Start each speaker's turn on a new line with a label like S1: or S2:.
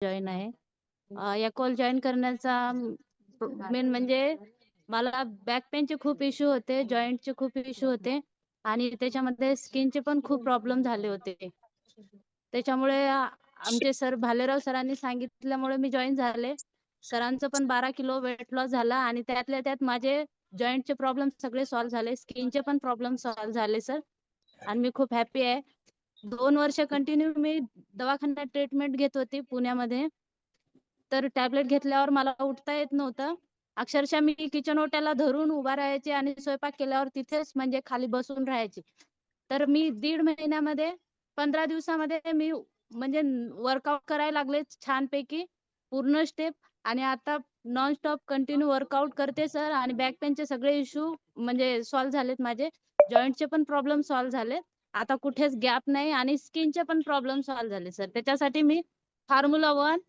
S1: Join आहे. या call join करण्याचा मेन म्हणजे मला बॅक पेनचे खूप इश्यू होते, जॉईंटचे खूप इश्यू होते आणि त्याच्यामध्ये स्किनचे पण खूप प्रॉब्लेम झाले होते. त्याच्यामुळे आमचे सर भालेराव सरांनी सांगितल्यामुळे मी जॉईन झाले. सरांचं पण 12 किलो वेट लॉस झाला आणि त्यातल्या त्यात माझे जॉईंटचे प्रॉब्लेम सगळे सॉल्व्ह झाले. स्किनचे पण प्रॉब्लेम सॉल्व्ह झाले सर आणि मी खूप हॅपी आहे. 2 वर्ष कंटिन्यू मी दवाखान्यात ट्रीटमेंट घेत होती पुण्यामध्ये. तर टॅबलेट घेतल्यावर मला उठता येत नव्हतं. अक्षरशः मी किचन ओट्याला धरून उभा राहायचे आणि स्वयंपाक केल्यावर तिथेच म्हणजे खाली बसून राहायचे. तर मी 1.5 महिन्यामध्ये 15 दिवसामध्ये मी म्हणजे वर्कआउट करायला लागले छानपैकी पूर्ण स्टेप आणि आता नॉन स्टॉप कंटिन्यू वर्कआउट करते सर आणि बॅक पेनचे सगळे इश्यू म्हणजे सॉल्व्ह झालेत माझे. जॉईंटचे पण प्रॉब्लेम सॉल्व्ह झालेत. आता कुठेच गॅप नाही आणि स्किनचे पण प्रॉब्लेम सॉल्व्ह झाले सर. त्याच्यासाठी मी फॉर्म्युला 1